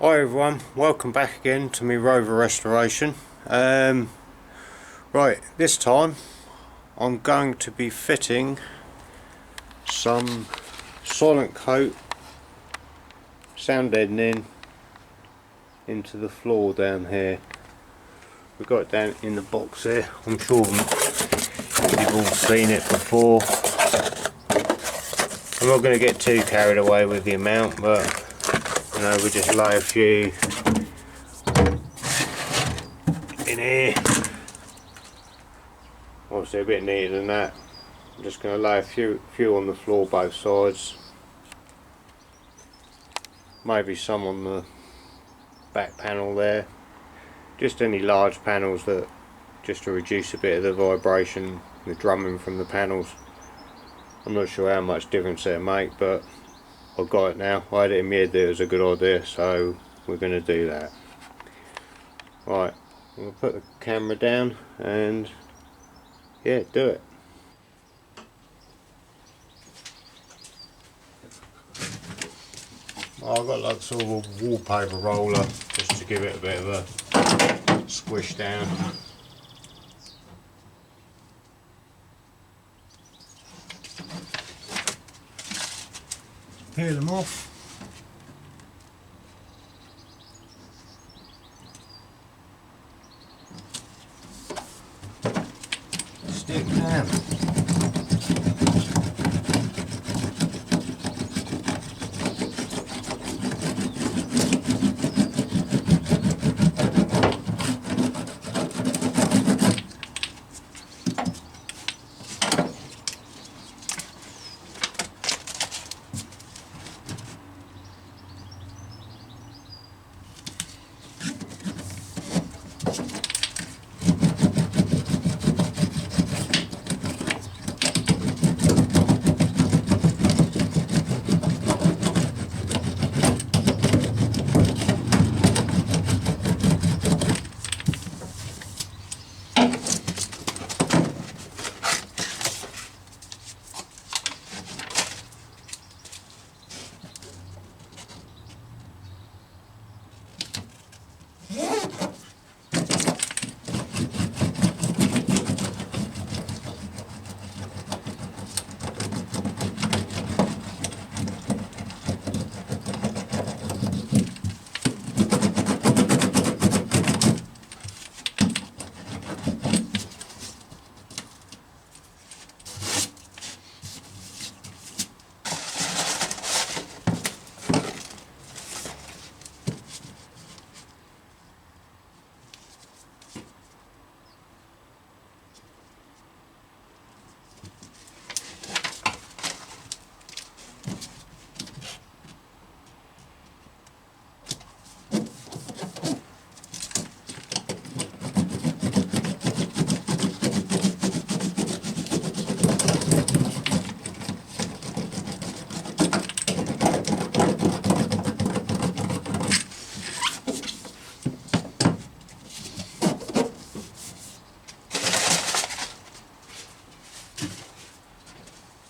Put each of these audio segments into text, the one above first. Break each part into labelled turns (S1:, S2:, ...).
S1: Hi everyone, welcome back again to my rover restoration. Right, this time I'm going to be fitting some silentcoat sound deadening into the floor down here. We've got it down in the box here. I'm sure you've all seen it before. I'm not going to get too carried away with the amount, but you know, we just lay a few in here. Obviously a bit neater than that. I'm just going to lay a few on the floor both sides. Maybe some on the back panel there. Just any large panels that just to reduce a bit of the vibration, the drumming from the panels. I'm not sure how much difference it'll make, but I've got it now. I had it in my head that it was a good idea, so we're going to do that. Right, I'm going to put the camera down and yeah, do it. I've got like sort of a wallpaper roller just to give it a bit of a squish down. Peel them off. Stick down.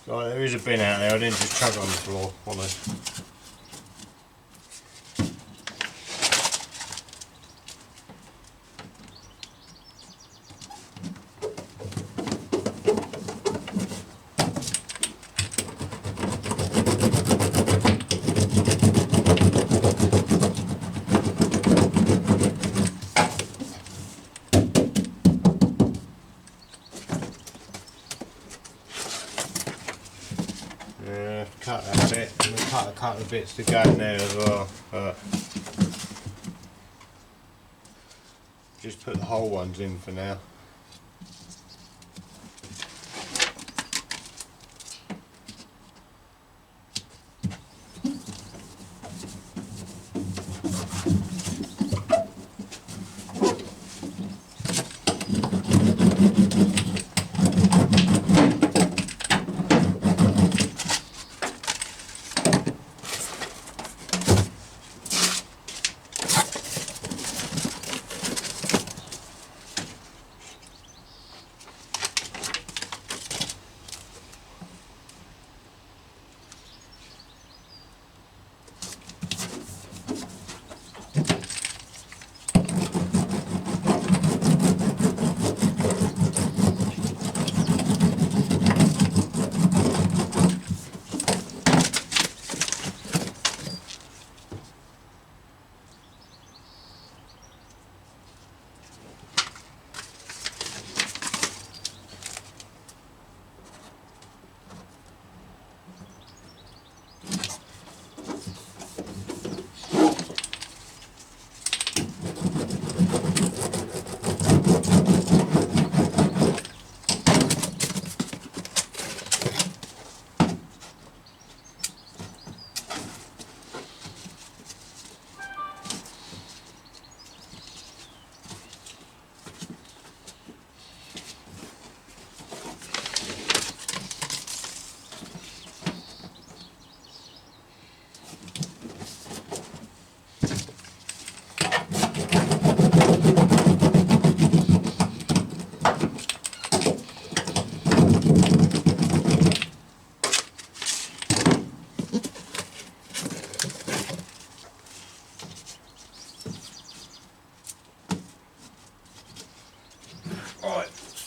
S1: Right, there is a bin out there, I didn't just chuck it on the floor, honest. Cut that bit, and we'll cut a couple of bits to go in there as well. Just put the whole ones in for now.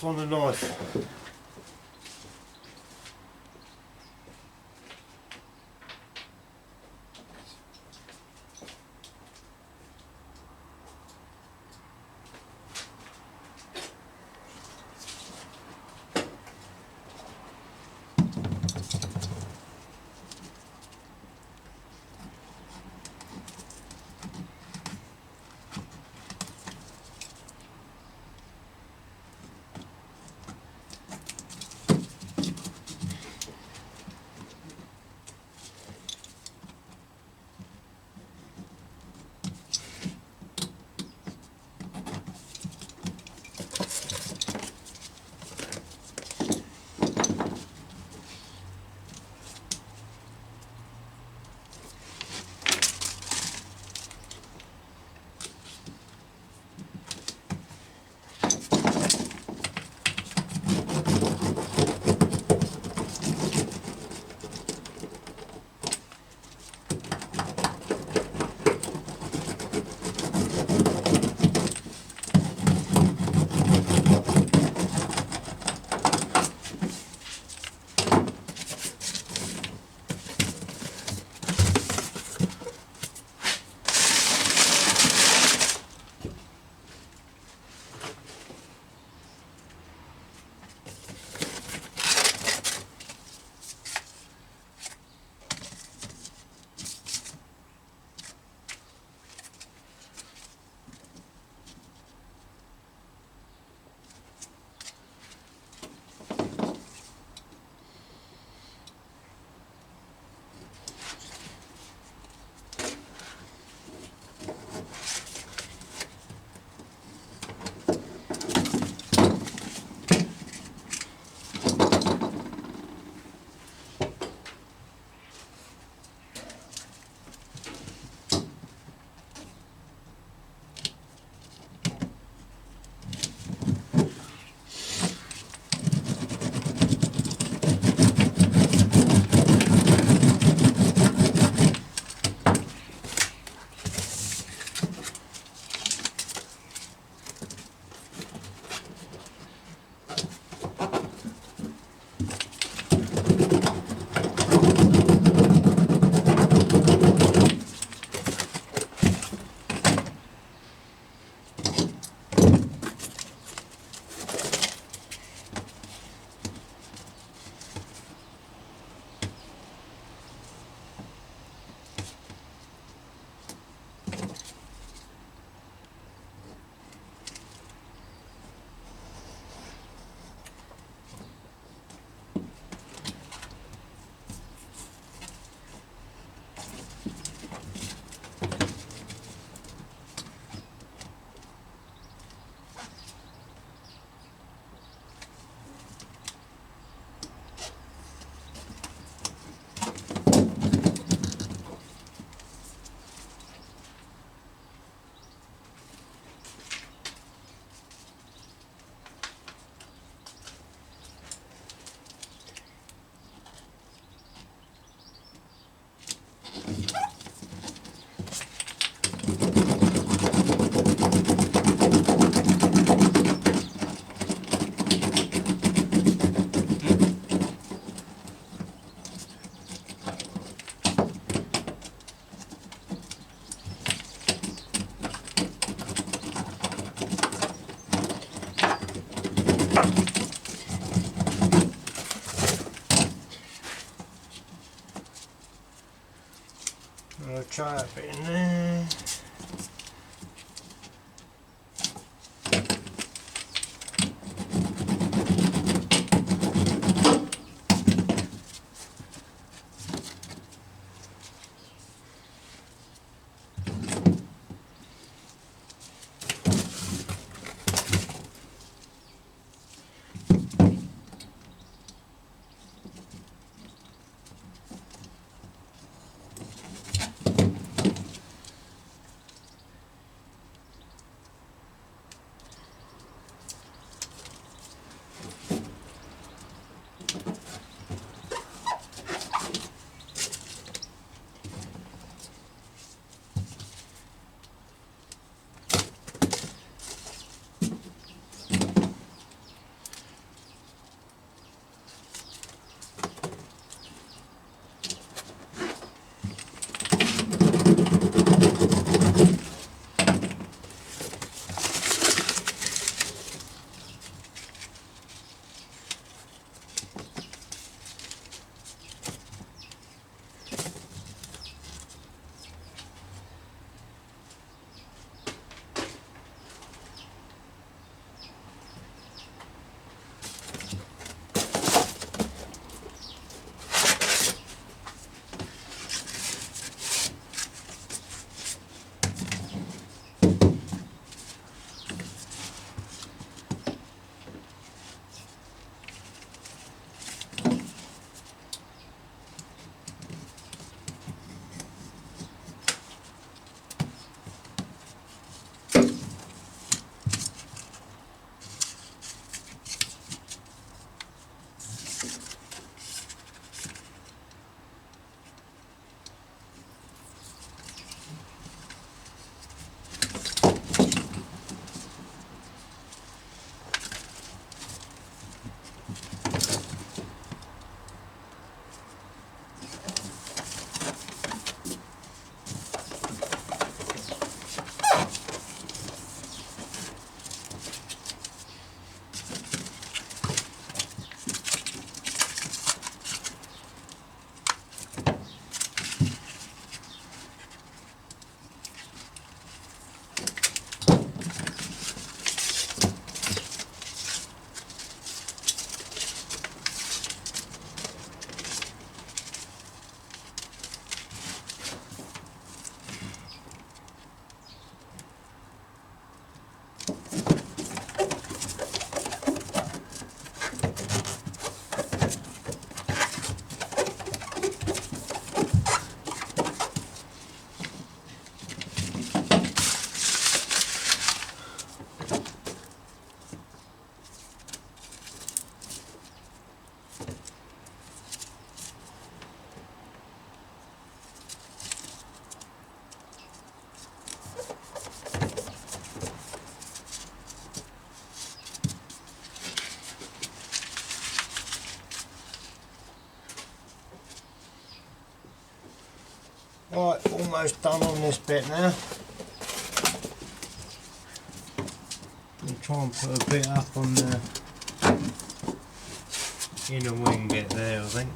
S1: on the knife. I'll try a bit in there. almost done on this bit now. I'll try and put a bit up on the inner wing bit there, I think.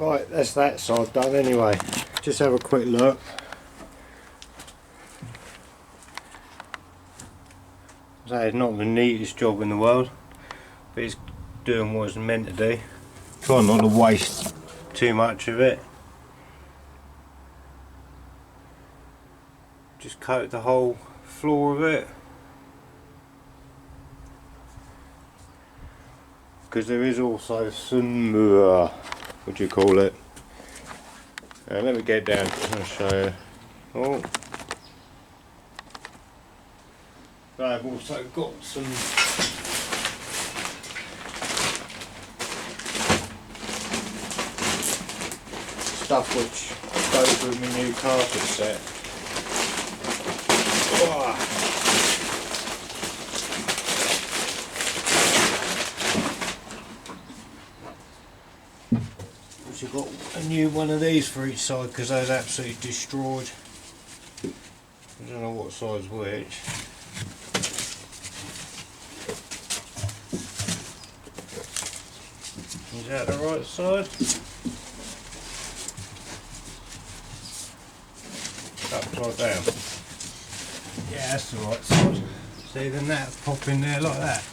S1: Right, that's that side done anyway. Just have a quick look. So it's not the neatest job in the world, but it's doing what it's meant to do. Try not to waste too much of it. Just coat the whole floor of it, because there is also some what do you call it? Let me get down and show you. Oh, I've also got some stuff which goes with my new carpet set. Oh. I've got a new one of these for each side because those absolutely destroyed. I don't know what side's which. Is that the right side? Upside down. Yeah, that's the right side. See, then that pop in there like that.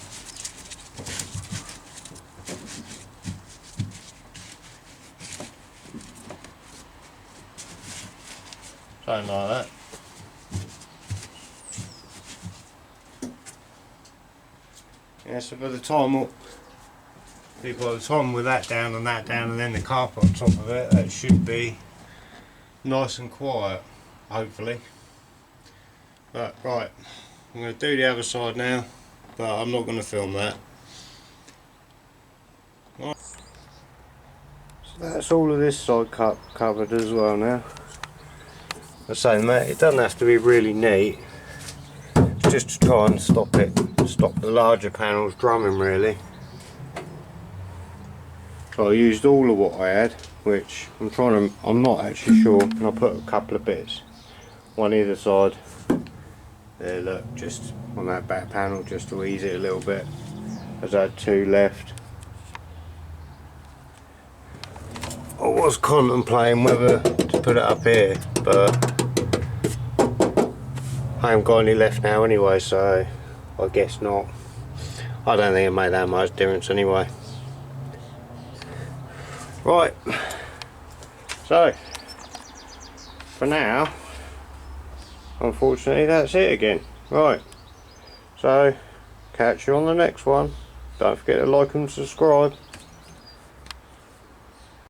S1: Something like that. Yeah, so by the time with that down and that down and then the carpet on top of it, that should be nice and quiet, hopefully. But right, I'm going to do the other side now, but I'm not going to film that. Right. So that's all of this side covered as well now. I was saying that it doesn't have to be really neat, it's just to try and stop the larger panels drumming really. So I used all of what I had, which I'm not actually sure, and I put a couple of bits, one either side. There, look, just on that back panel, just to ease it a little bit, as I had two left. I was contemplating whether to put it up here, but I haven't got any left now anyway, so I guess not. I don't think it made that much difference anyway. Right, so for now unfortunately that's it again. Right, so catch you on the next one. Don't forget to like and subscribe.